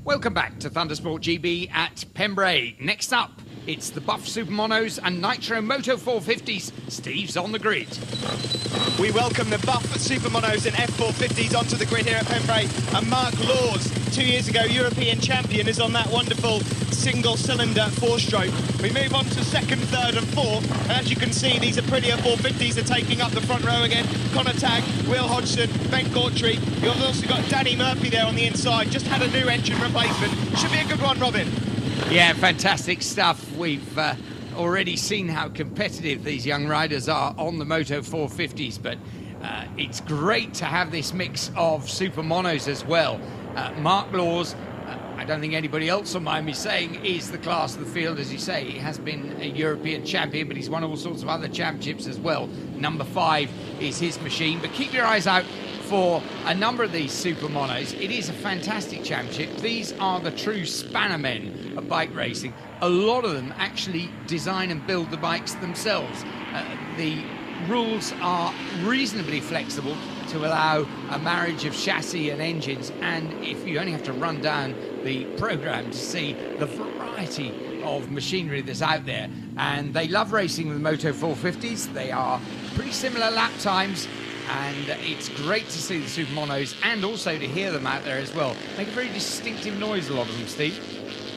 Welcome back to Thundersport GB at Pembrey. Next up, it's the Buff Supermonos and Nitro Moto450s. Steve's on the grid. We welcome the Buff Supermonos and F450s onto the grid here at Pembrey. And Mark Laws, 2 years ago European champion, is on that wonderful single-cylinder four-stroke. We move on to second, third and fourth. And as you can see, these Aprilia 450s are taking up the front row again. Connor Tagg, Will Hodgson, Ben Gautry. You've also got Danny Murphy there on the inside. Just had a new engine replacement. Should be a good one, Robin. Yeah, fantastic stuff. We've already seen how competitive these young riders are on the Moto 450s, but it's great to have this mix of super monos as well. Mark Laws, I don't think anybody else will mind me saying, is the class of the field. As you say, he has been a European champion, but he's won all sorts of other championships as well. Number 5 is his machine, but keep your eyes out for a number of these super monos. It is a fantastic championship. These are the true spanner men of bike racing. A lot of them actually design and build the bikes themselves. The rules are reasonably flexible to allow a marriage of chassis and engines, and if you only have to run down the program to see the variety of machinery that's out there. And they love racing with Moto 450s. They are pretty similar lap times, and it's great to see the super monos and also to hear them out there as well. Make a very distinctive noise, a lot of them, Steve.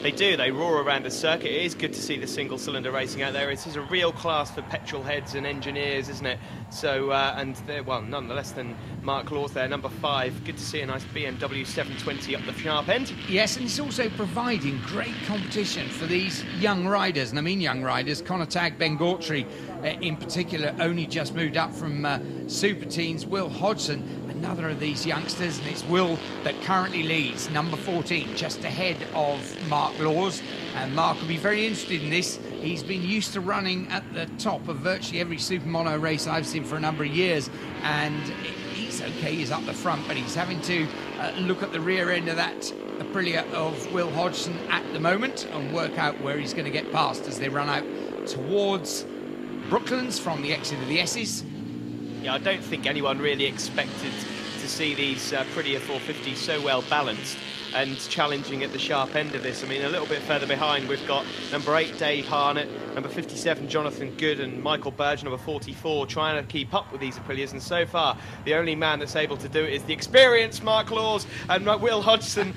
They do, they roar around the circuit. It is good to see the single-cylinder racing out there. It is a real class for petrol heads and engineers, isn't it? So, and they're, well, none less than Mark Laws there, number 5. Good to see a nice BMW 720 up the sharp end. Yes, and it's also providing great competition for these young riders, and I mean young riders. Connor Tagg, Ben Gautry, in particular, only just moved up from Super Teens. Will Hodgson, another of these youngsters, and it's Will that currently leads, number 14, just ahead of Mark Laws. And Mark will be very interested in this. He's been used to running at the top of virtually every super mono race I've seen for a number of years, and he's okay, he's up the front, but he's having to look at the rear end of that Aprilia of Will Hodgson at the moment and work out where he's going to get past as they run out towards Brooklands from the exit of the S's. Yeah, I don't think anyone really expected to see these Aprilia 450s so well balanced and challenging at the sharp end of this. I mean, a little bit further behind, we've got number 8, Dave Harnett, number 57, Jonathan Good, and Michael Burge, number 44, trying to keep up with these Aprilias. And so far, the only man that's able to do it is the experienced Mark Laws, and Will Hodgson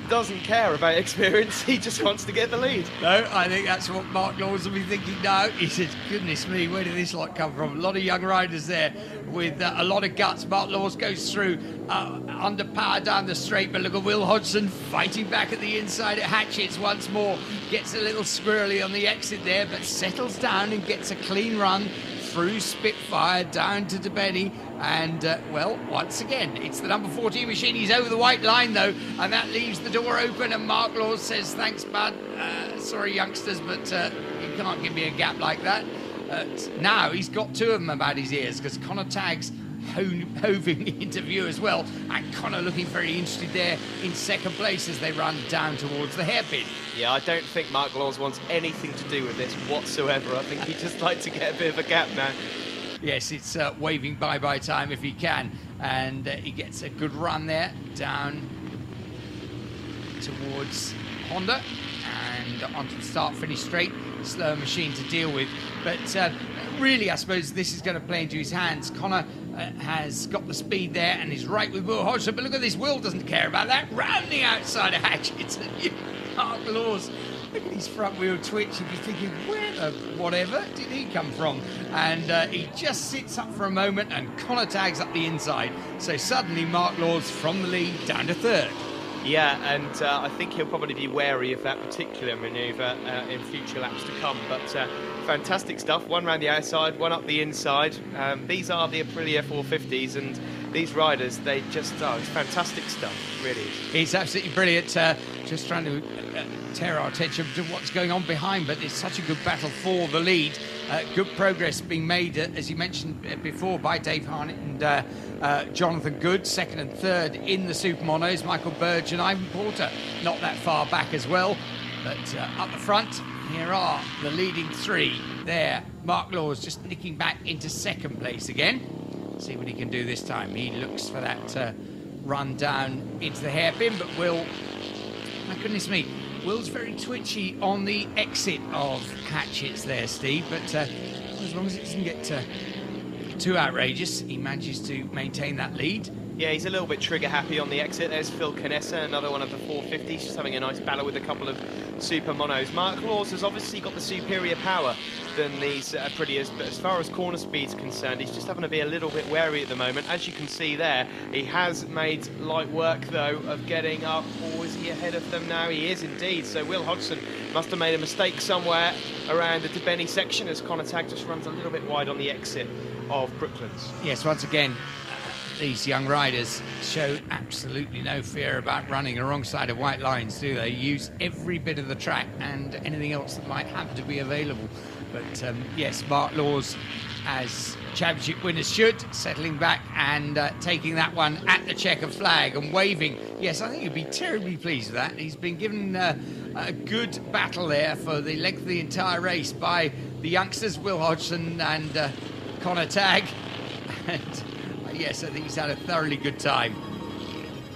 doesn't care about experience. He just wants to get the lead. No, I think that's what Mark Laws will be thinking now. He says, goodness me, where did this lot come from? A lot of young riders there with a lot of guts. Mark Laws goes through under power down the straight, but look at Will Hodgson fighting back at the inside at Hatchets once more. Gets a little squirrely on the exit there, but settles down and gets a clean run through Spitfire down to Debeni. And, well, once again, it's the number 14 machine. He's over the white line, though, and that leaves the door open. And Mark Laws says, thanks, bud. Sorry, youngsters, but you can't give me a gap like that. Now he's got 2 of them about his ears, because Connor Tagg's hoving into view as well, and Connor looking very interested there in second place as they run down towards the hairpin. Yeah, I don't think Mark Laws wants anything to do with this whatsoever. I think he'd just like to get a bit of a gap now. Yes, it's waving bye-bye time if he can, and he gets a good run there down towards Honda and onto the start-finish straight. Slower machine to deal with, but really I suppose this is going to play into his hands. Connor has got the speed there and is right with Will Hodgson, but look at this, Will doesn't care about that, round the outside of Hatchets. Mark Laws, look at his front wheel twitch, you'd be thinking, where the whatever did he come from? And he just sits up for a moment and Connor Tags up the inside, so suddenly Mark Laws from the lead down to 3rd. Yeah, and I think he'll probably be wary of that particular manoeuvre in future laps to come. But fantastic stuff. One round the outside, one up the inside. These are the Aprilia 450s, and these riders, they just are. It's fantastic stuff, really. It's absolutely brilliant. Just trying to tear our attention to what's going on behind, but it's such a good battle for the lead. Good progress being made, as you mentioned before, by Dave Harnett and Jonathan Good, 2nd and 3rd in the Super Monos. Michael Burge and Ivan Porter not that far back as well. But up the front, here are the leading 3 there. Mark Laws just nicking back into 2nd place again. See what he can do this time. He looks for that run down into the hairpin, but will My goodness me, Will's very twitchy on the exit of Hatchets there, Steve, but as long as it doesn't get too outrageous, he manages to maintain that lead. Yeah, he's a little bit trigger happy on the exit. There's Phil Canessa, another one of the 450s, just having a nice battle with a couple of super monos. Mark Laws has obviously got the superior power than these Aprilis, but as far as corner speed's concerned, he's just having to be a little bit wary at the moment. As you can see there, he has made light work, though, of getting up. Or is he ahead of them now? He is indeed. So Will Hodgson must have made a mistake somewhere around the Debeni section, as Conor Tagg just runs a little bit wide on the exit of Brooklands. Yes, once again, these young riders show absolutely no fear about running alongside of white lines, do they? Use every bit of the track and anything else that might have to be available. But yes, Mark Laws, as championship winners should, settling back and taking that one at the checker flag and waving. Yes, I think he'd be terribly pleased with that. He's been given a good battle there for the length of the entire race by the youngsters, Will Hodgson and Conor Tagg. And yes, I think he's had a thoroughly good time.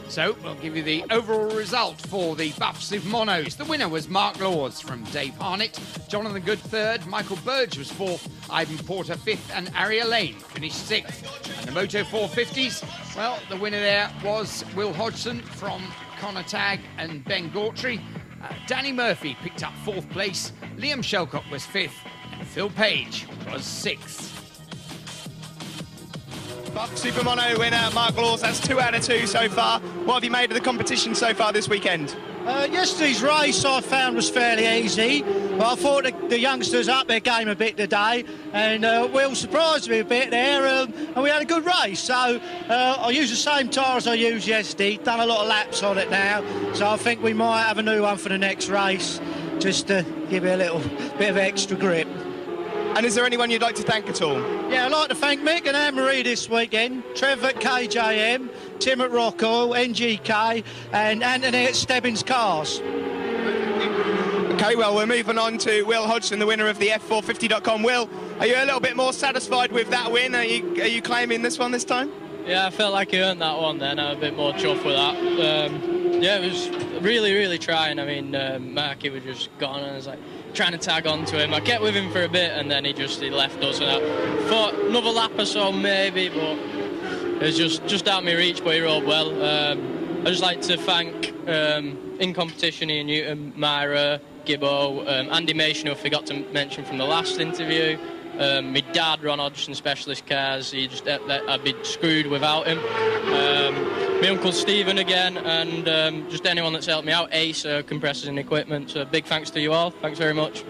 So we'll give you the overall result for the Buff Supermonos. The winner was Mark Laws from Dave Harnett, Jonathan Good third, Michael Burge was fourth, Ivan Porter fifth, and Aria Lane finished sixth. And the Moto 450s, well, the winner there was Will Hodgson from Conor Tagg and Ben Gautry. Danny Murphy picked up fourth place, Liam Shelcott was fifth, and Phil Page was sixth. Buff Supermono winner, Mark Laws, that's 2 out of 2 so far. What have you made of the competition so far this weekend? Yesterday's race I found was fairly easy, but I thought the youngsters upped their game a bit today, and Will surprised me a bit there, and we had a good race. So I used the same tyre as I used yesterday, done a lot of laps on it now, so I think we might have a new one for the next race, just to give it a little bit of extra grip. And is there anyone you'd like to thank at all? Yeah, I'd like to thank Mick and Anne-Marie this weekend, Trev at KJM, Tim at Rockoil, NGK, and Anthony at Stebbins Cars. OK, well, we're moving on to Will Hodgson, the winner of the F450.com. Will, are you a little bit more satisfied with that win? Are you claiming this one this time? Yeah, I felt like I earned that one then. I'm a bit more chuffed with that. Yeah, it was really, really trying. I mean, Marky was just gone, and I was like trying to tag onto him. I kept with him for a bit, and then he left us. And I thought another lap or so maybe, but it was just out of my reach. But he rode well. I'd just like to thank in competition Ian Newton, Myra, Gibbo, Andy Mason, who I forgot to mention from the last interview. My dad, Ron Hodgson Specialist Cars, I'd be screwed without him. My uncle Stephen again, and just anyone that's helped me out, Ace, compressors and equipment. So big thanks to you all. Thanks very much.